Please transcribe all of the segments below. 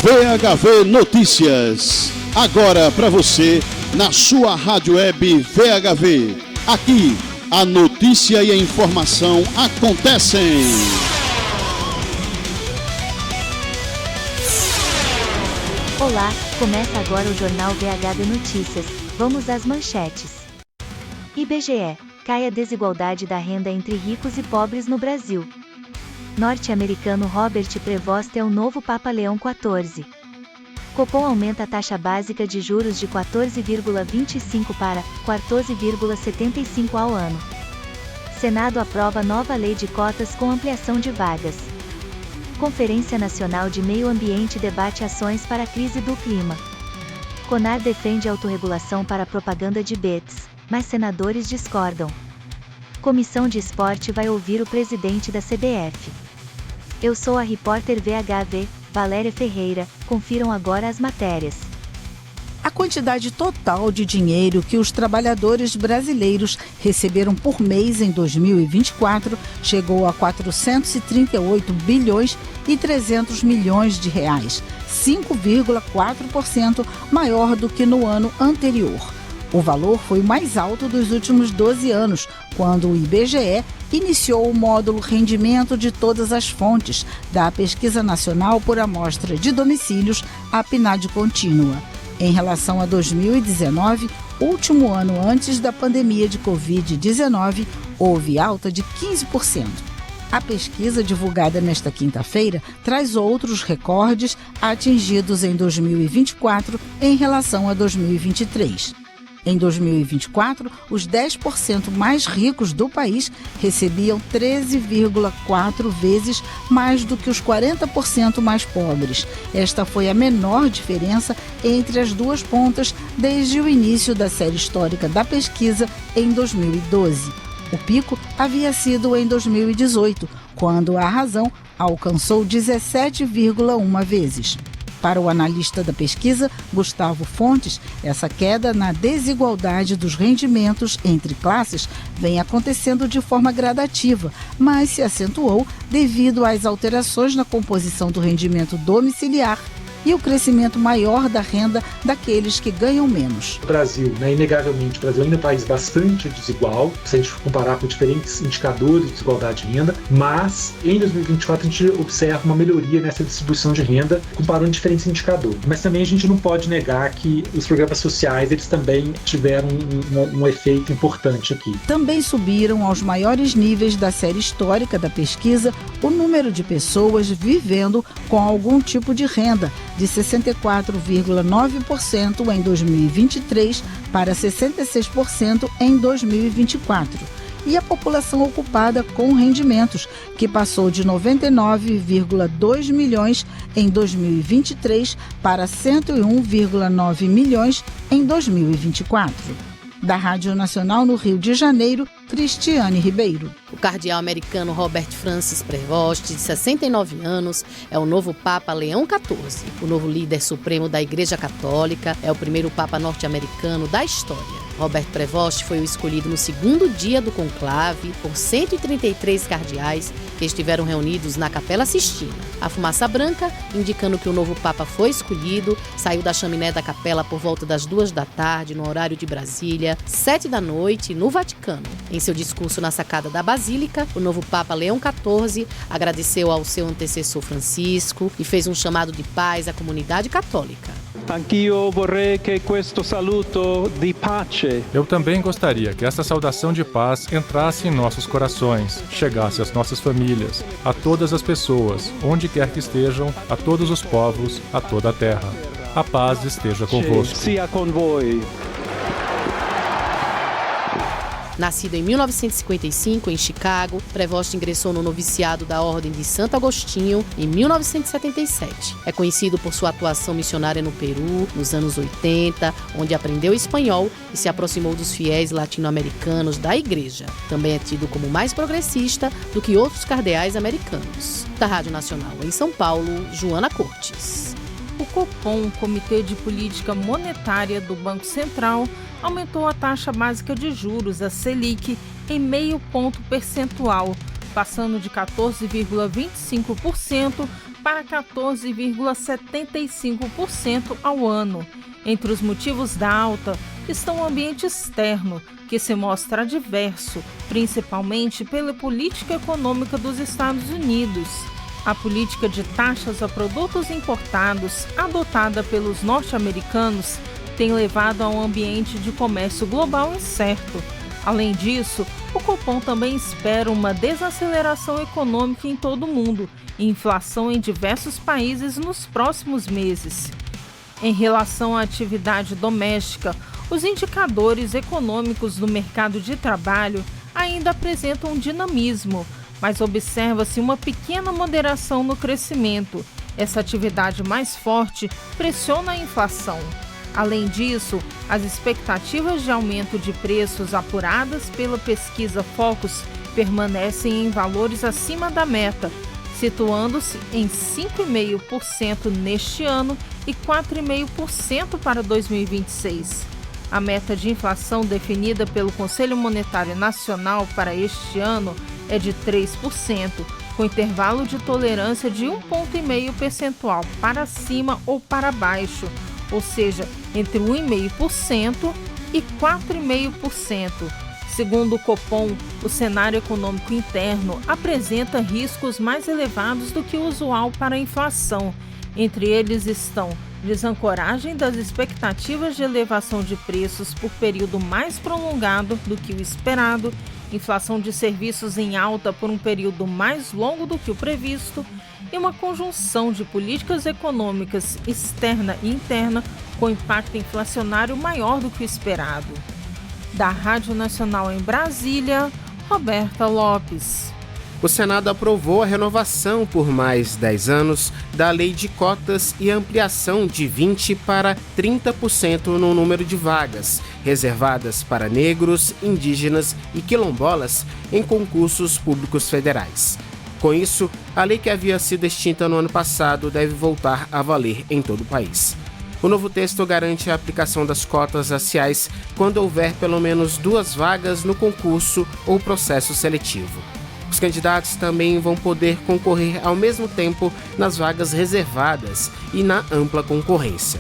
VHV Notícias, agora para você, na sua rádio web VHV. Aqui, a notícia e a informação acontecem. Olá, começa agora o Jornal VHV Notícias. Vamos às manchetes. IBGE, cai a desigualdade da renda entre ricos e pobres no Brasil. Norte-americano Robert Prevost é o novo Papa Leão XIV. Copom aumenta a taxa básica de juros de 14,25 para 14,75 ao ano. Senado aprova nova lei de cotas com ampliação de vagas. Conferência Nacional de Meio Ambiente debate ações para a crise do clima. CONAR defende autorregulação para propaganda de bets, mas senadores discordam. Comissão de Esporte vai ouvir o presidente da CBF. Eu sou a repórter VHV, Valéria Ferreira, confiram agora as matérias. A quantidade total de dinheiro que os trabalhadores brasileiros receberam por mês em 2024 chegou a 438 bilhões e 300 milhões de reais, 5,4% maior do que no ano anterior. O valor foi o mais alto dos últimos 12 anos, quando o IBGE iniciou o módulo Rendimento de Todas as Fontes da Pesquisa Nacional por Amostra de Domicílios, a PNAD contínua. Em relação a 2019, último ano antes da pandemia de Covid-19, houve alta de 15%. A pesquisa divulgada nesta quinta-feira traz outros recordes atingidos em 2024 em relação a 2023. Em 2024, os 10% mais ricos do país recebiam 13,4 vezes mais do que os 40% mais pobres. Esta foi a menor diferença entre as duas pontas desde o início da série histórica da pesquisa em 2012. O pico havia sido em 2018, quando a razão alcançou 17,1 vezes. Para o analista da pesquisa, Gustavo Fontes, essa queda na desigualdade dos rendimentos entre classes vem acontecendo de forma gradativa, mas se acentuou devido às alterações na composição do rendimento domiciliar e o crescimento maior da renda daqueles que ganham menos. O Brasil, inegavelmente, o Brasil ainda é um país bastante desigual, se a gente comparar com diferentes indicadores de desigualdade de renda, mas em 2024 a gente observa uma melhoria nessa distribuição de renda, comparando diferentes indicadores. Mas também a gente não pode negar que os programas sociais, eles também tiveram um efeito importante aqui. Também subiram aos maiores níveis da série histórica da pesquisa o número de pessoas vivendo com algum tipo de renda, de 64,9% em 2023 para 66% em 2024. E a população ocupada com rendimentos, que passou de 99,2 milhões em 2023 para 101,9 milhões em 2024. Da Rádio Nacional no Rio de Janeiro, Cristiane Ribeiro. O cardeal americano Robert Francis Prevost, de 69 anos, é o novo Papa Leão XIV. O novo líder supremo da Igreja Católica é o primeiro Papa norte-americano da história. Robert Prevost foi o escolhido no segundo dia do conclave por 133 cardeais que estiveram reunidos na Capela Sistina. A fumaça branca, indicando que o novo Papa foi escolhido, saiu da chaminé da capela por volta das 14h, no horário de Brasília, 19h, no Vaticano. Em seu discurso na sacada da Basílica, o novo Papa Leão XIV agradeceu ao seu antecessor Francisco e fez um chamado de paz à comunidade católica. Anch'io vorrei che questo saluto di pace. Eu também gostaria que esta saudação de paz entrasse em nossos corações, chegasse às nossas famílias, a todas as pessoas, onde quer que estejam, a todos os povos, a toda a terra. A paz esteja convosco. Sia con voi. Nascido em 1955 em Chicago, Prevost ingressou no noviciado da Ordem de Santo Agostinho em 1977. É conhecido por sua atuação missionária no Peru, nos anos 80, onde aprendeu espanhol e se aproximou dos fiéis latino-americanos da Igreja. Também é tido como mais progressista do que outros cardeais americanos. Da Rádio Nacional em São Paulo, Joana Cortes. O Copom, Comitê de Política Monetária do Banco Central, aumentou a taxa básica de juros, a Selic, em 0,5 ponto percentual, passando de 14,25% para 14,75% ao ano. Entre os motivos da alta estão o ambiente externo, que se mostra adverso, principalmente pela política econômica dos Estados Unidos. A política de taxas a produtos importados, adotada pelos norte-americanos, tem levado a um ambiente de comércio global incerto. Além disso, o Copom também espera uma desaceleração econômica em todo o mundo e inflação em diversos países nos próximos meses. Em relação à atividade doméstica, os indicadores econômicos do mercado de trabalho ainda apresentam um dinamismo, mas observa-se uma pequena moderação no crescimento. Essa atividade mais forte pressiona a inflação. Além disso, as expectativas de aumento de preços apuradas pela pesquisa Focus permanecem em valores acima da meta, situando-se em 5,5% neste ano e 4,5% para 2026. A meta de inflação definida pelo Conselho Monetário Nacional para este ano é de 3%, com intervalo de tolerância de 1,5 ponto percentual para cima ou para baixo, ou seja, entre 1,5% e 4,5%. Segundo o Copom, o cenário econômico interno apresenta riscos mais elevados do que o usual para a inflação. Entre eles estão desancoragem das expectativas de elevação de preços por período mais prolongado do que o esperado, inflação de serviços em alta por um período mais longo do que o previsto e uma conjunção de políticas econômicas externa e interna com impacto inflacionário maior do que o esperado. Da Rádio Nacional em Brasília, Roberta Lopes. O Senado aprovou a renovação por mais 10 anos da Lei de Cotas e ampliação de 20% para 30% no número de vagas reservadas para negros, indígenas e quilombolas em concursos públicos federais. Com isso, a lei que havia sido extinta no ano passado deve voltar a valer em todo o país. O novo texto garante a aplicação das cotas raciais quando houver pelo menos 2 vagas no concurso ou processo seletivo. Os candidatos também vão poder concorrer ao mesmo tempo nas vagas reservadas e na ampla concorrência.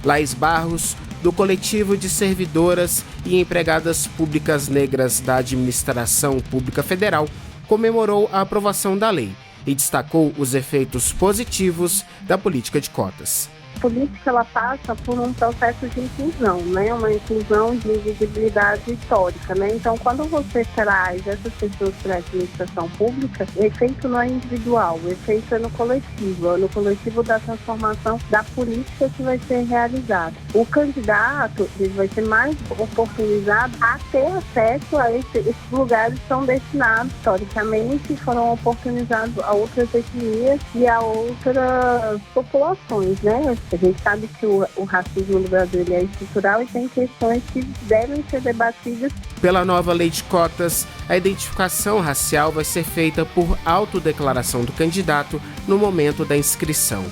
Laís Barros, do Coletivo de Servidoras e Empregadas Públicas Negras da Administração Pública Federal, comemorou a aprovação da lei e destacou os efeitos positivos da política de cotas. A política ela passa por um processo de inclusão, né? Uma inclusão de visibilidade histórica, né? Então, quando você traz essas pessoas para a administração pública, o efeito não é individual, o efeito é no coletivo da transformação da política que vai ser realizada. O candidato ele vai ser mais oportunizado a ter acesso a esses lugares que são destinados, historicamente, foram oportunizados a outras etnias e a outras populações, né? A gente sabe que o racismo no Brasil ele é estrutural e tem questões que devem ser debatidas. Pela nova lei de cotas, a identificação racial vai ser feita por autodeclaração do candidato no momento da inscrição.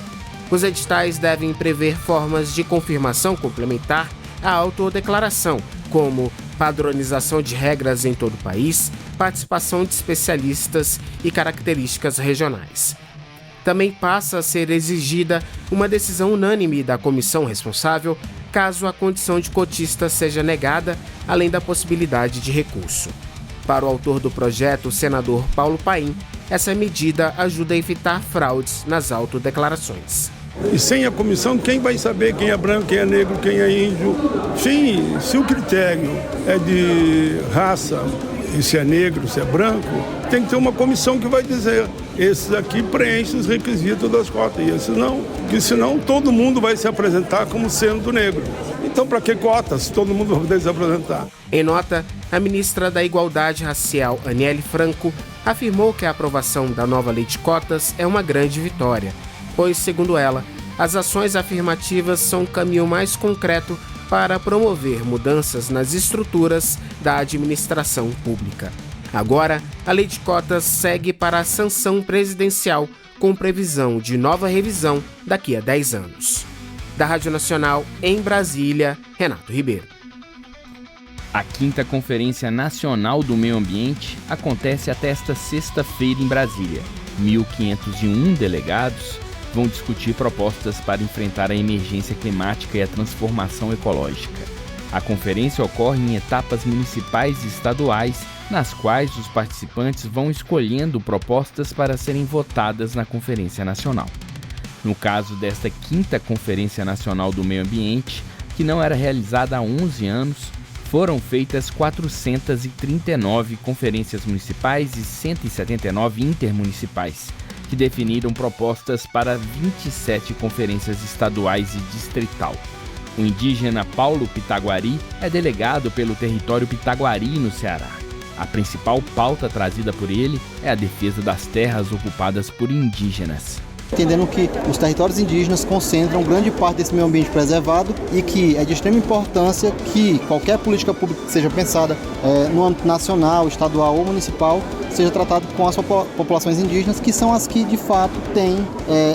Os editais devem prever formas de confirmação complementar à autodeclaração, como padronização de regras em todo o país, participação de especialistas e características regionais. Também passa a ser exigida uma decisão unânime da comissão responsável caso a condição de cotista seja negada, além da possibilidade de recurso. Para o autor do projeto, o senador Paulo Paim, essa medida ajuda a evitar fraudes nas autodeclarações. E sem a comissão, quem vai saber quem é branco, quem é negro, quem é índio? Sim, se o critério é de raça, e se é negro, se é branco, tem que ter uma comissão que vai dizer esses aqui preenchem os requisitos das cotas, e esses não, porque senão todo mundo vai se apresentar como sendo negro. Então, para que cotas, se todo mundo vai poder se apresentar? Em nota, a ministra da Igualdade Racial, Aniele Franco, afirmou que a aprovação da nova lei de cotas é uma grande vitória, pois, segundo ela, as ações afirmativas são um caminho mais concreto para promover mudanças nas estruturas da administração pública. Agora, a lei de cotas segue para a sanção presidencial, com previsão de nova revisão daqui a 10 anos. Da Rádio Nacional, em Brasília, Renato Ribeiro. A 5ª Conferência Nacional do Meio Ambiente acontece até esta sexta-feira em Brasília. 1.501 delegados vão discutir propostas para enfrentar a emergência climática e a transformação ecológica. A conferência ocorre em etapas municipais e estaduais, nas quais os participantes vão escolhendo propostas para serem votadas na Conferência Nacional. No caso desta 5ª Conferência Nacional do Meio Ambiente, que não era realizada há 11 anos, foram feitas 439 conferências municipais e 179 intermunicipais, que definiram propostas para 27 conferências estaduais e distrital. O indígena Paulo Pitaguari é delegado pelo território Pitaguari, no Ceará. A principal pauta trazida por ele é a defesa das terras ocupadas por indígenas. Entendendo que os territórios indígenas concentram grande parte desse meio ambiente preservado e que é de extrema importância que qualquer política pública que seja pensada no âmbito nacional, estadual ou municipal seja tratado com as populações indígenas, que são as que de fato têm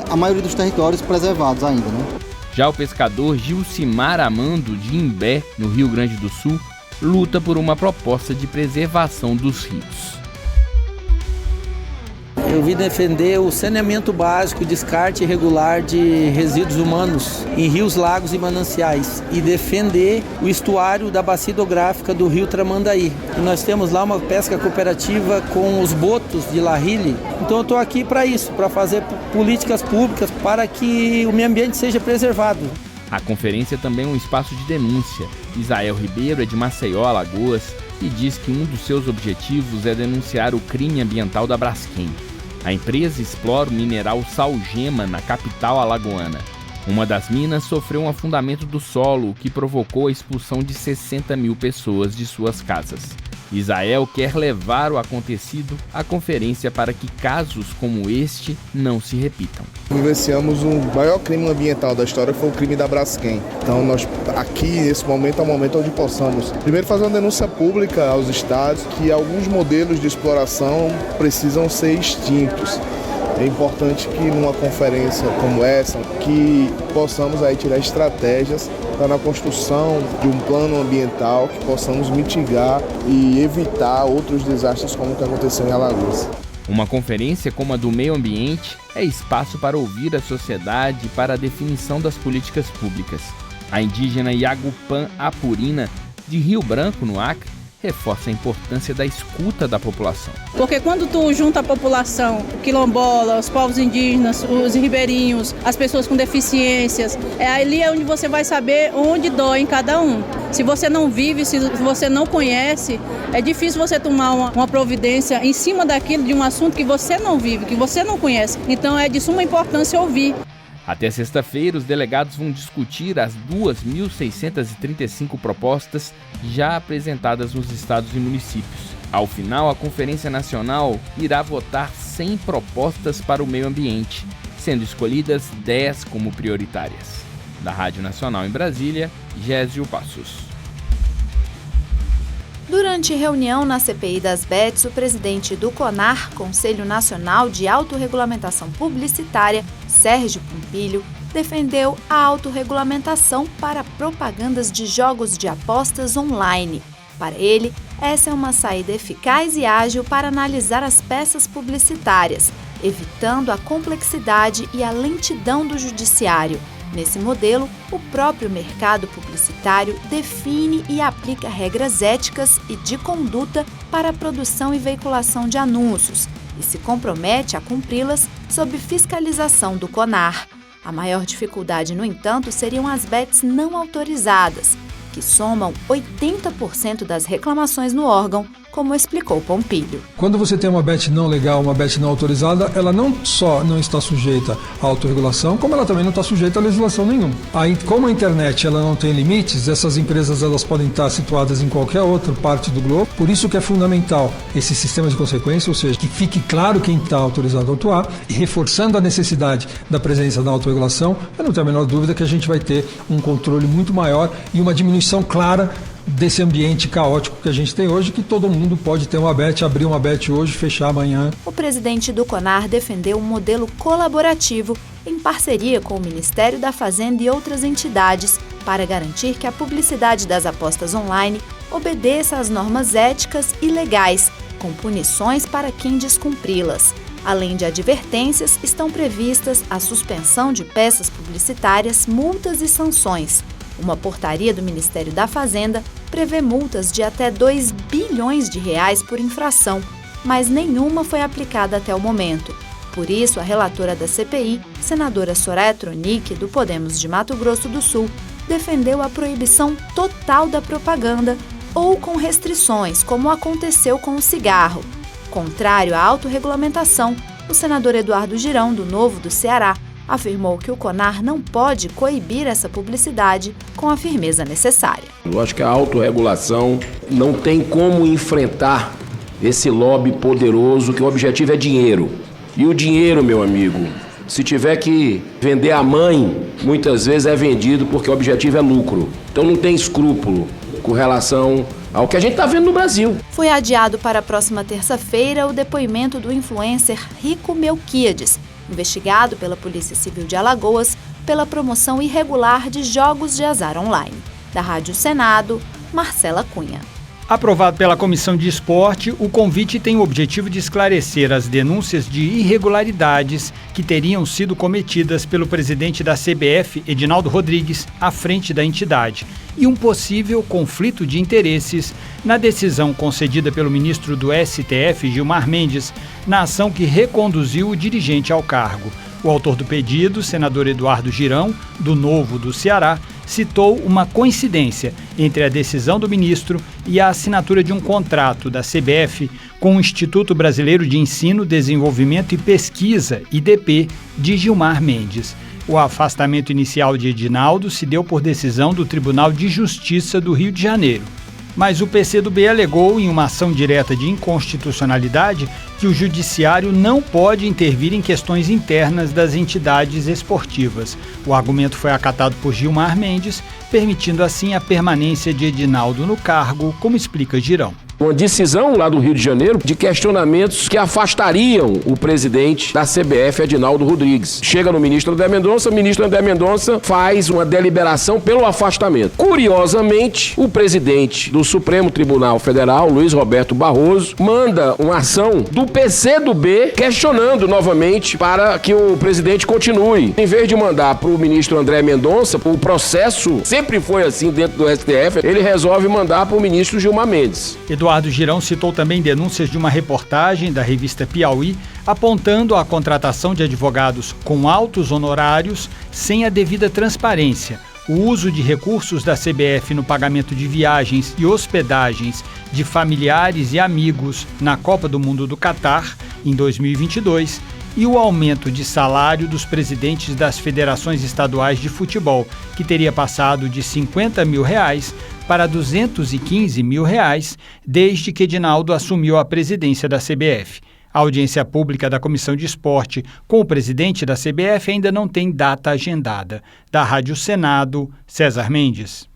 a maioria dos territórios preservados ainda, né? Já o pescador Gilcimar Amando de Imbé, no Rio Grande do Sul, luta por uma proposta de preservação dos rios. Eu vim defender o saneamento básico, descarte regular de resíduos humanos em rios, lagos e mananciais e defender o estuário da bacia hidrográfica do rio Tramandaí. E nós temos lá uma pesca cooperativa com os botos de Larrilhe. Então eu estou aqui para isso, para fazer políticas públicas para que o meio ambiente seja preservado. A conferência também é um espaço de denúncia. Isael Ribeiro é de Maceió, Alagoas, e diz que um dos seus objetivos é denunciar o crime ambiental da Braskem. A empresa explora o mineral salgema na capital alagoana. Uma das minas sofreu um afundamento do solo, o que provocou a expulsão de 60 mil pessoas de suas casas. Isael quer levar o acontecido à conferência para que casos como este não se repitam. Vivenciamos o maior crime ambiental da história, que foi o crime da Braskem. Então nós aqui, nesse momento, é o momento onde possamos primeiro fazer uma denúncia pública aos estados que alguns modelos de exploração precisam ser extintos. É importante que numa conferência como essa, que possamos aí tirar estratégias para na construção de um plano ambiental que possamos mitigar e evitar outros desastres como o que aconteceu em Alagoas. Uma conferência como a do meio ambiente é espaço para ouvir a sociedade e para a definição das políticas públicas. A indígena Yagupan Apurina, de Rio Branco, no Acre, reforça a importância da escuta da população. Porque quando tu junta a população, o quilombola, os povos indígenas, os ribeirinhos, as pessoas com deficiências, ali é onde você vai saber onde dói em cada um. Se você não vive, se você não conhece, é difícil você tomar uma providência em cima daquilo, de um assunto que você não vive, que você não conhece. Então é de suma importância ouvir. Até sexta-feira, os delegados vão discutir as 2.635 propostas já apresentadas nos estados e municípios. Ao final, a Conferência Nacional irá votar 100 propostas para o meio ambiente, sendo escolhidas 10 como prioritárias. Da Rádio Nacional em Brasília, Gésio Passos. Durante reunião na CPI das BETs, o presidente do CONAR, Conselho Nacional de Autorregulamentação Publicitária, Sérgio Pompilho, defendeu a autorregulamentação para propagandas de jogos de apostas online. Para ele, essa é uma saída eficaz e ágil para analisar as peças publicitárias, evitando a complexidade e a lentidão do judiciário. Nesse modelo, o próprio mercado publicitário define e aplica regras éticas e de conduta para a produção e veiculação de anúncios e se compromete a cumpri-las sob fiscalização do CONAR. A maior dificuldade, no entanto, seriam as BETs não autorizadas, que somam 80% das reclamações no órgão, como explicou Pompilho. Quando você tem uma bet não legal, uma bet não autorizada, ela não só não está sujeita à autorregulação, como ela também não está sujeita a legislação nenhuma. Como a internet ela não tem limites, essas empresas elas podem estar situadas em qualquer outra parte do globo, por isso que é fundamental esse sistema de consequência, ou seja, que fique claro quem está autorizado a atuar, e reforçando a necessidade da presença da autorregulação, eu não tenho a menor dúvida que a gente vai ter um controle muito maior e uma diminuição clara desse ambiente caótico que a gente tem hoje, que todo mundo pode ter uma bet, abrir uma bet hoje, fechar amanhã. O presidente do CONAR defendeu um modelo colaborativo em parceria com o Ministério da Fazenda e outras entidades para garantir que a publicidade das apostas online obedeça às normas éticas e legais, com punições para quem descumpri-las. Além de advertências, estão previstas a suspensão de peças publicitárias, multas e sanções. Uma portaria do Ministério da Fazenda prevê multas de até 2 bilhões de reais por infração, mas nenhuma foi aplicada até o momento. Por isso, a relatora da CPI, senadora Soraya Tronic, do Podemos de Mato Grosso do Sul, defendeu a proibição total da propaganda ou com restrições, como aconteceu com o cigarro. Contrário à autorregulamentação, o senador Eduardo Girão, do Novo do Ceará, afirmou que o CONAR não pode coibir essa publicidade com a firmeza necessária. Eu acho que a autorregulação não tem como enfrentar esse lobby poderoso, que o objetivo é dinheiro. E o dinheiro, meu amigo, se tiver que vender a mãe, muitas vezes é vendido porque o objetivo é lucro. Então não tem escrúpulo com relação ao que a gente está vendo no Brasil. Foi adiado para a próxima terça-feira o depoimento do influencer Rico Melquíades, investigado pela Polícia Civil de Alagoas pela promoção irregular de jogos de azar online. Da Rádio Senado, Marcela Cunha. Aprovado pela Comissão de Esporte, o convite tem o objetivo de esclarecer as denúncias de irregularidades que teriam sido cometidas pelo presidente da CBF, Edinaldo Rodrigues, à frente da entidade, e um possível conflito de interesses na decisão concedida pelo ministro do STF, Gilmar Mendes, na ação que reconduziu o dirigente ao cargo. O autor do pedido, senador Eduardo Girão, do Novo do Ceará, citou uma coincidência entre a decisão do ministro e a assinatura de um contrato da CBF com o Instituto Brasileiro de Ensino, Desenvolvimento e Pesquisa, IDP, de Gilmar Mendes. O afastamento inicial de Edinaldo se deu por decisão do Tribunal de Justiça do Rio de Janeiro. Mas o PCdoB alegou em uma ação direta de inconstitucionalidade que o judiciário não pode intervir em questões internas das entidades esportivas. O argumento foi acatado por Gilmar Mendes, permitindo assim a permanência de Edinaldo no cargo, como explica Girão. Uma decisão lá do Rio de Janeiro de questionamentos que afastariam o presidente da CBF, Edinaldo Rodrigues. Chega no ministro André Mendonça, o ministro André Mendonça faz uma deliberação pelo afastamento. Curiosamente, o presidente do Supremo Tribunal Federal, Luiz Roberto Barroso, manda uma ação do PCdoB questionando novamente para que o presidente continue. Em vez de mandar para o ministro André Mendonça, o processo sempre foi assim dentro do STF, ele resolve mandar para o ministro Gilmar Mendes. Eduardo Girão citou também denúncias de uma reportagem da revista Piauí apontando a contratação de advogados com altos honorários sem a devida transparência, o uso de recursos da CBF no pagamento de viagens e hospedagens de familiares e amigos na Copa do Mundo do Catar em 2022 e o aumento de salário dos presidentes das federações estaduais de futebol, que teria passado de R$50 mil para R$215 mil desde que Edinaldo assumiu a presidência da CBF. A audiência pública da Comissão de Esporte com o presidente da CBF ainda não tem data agendada. Da Rádio Senado, César Mendes.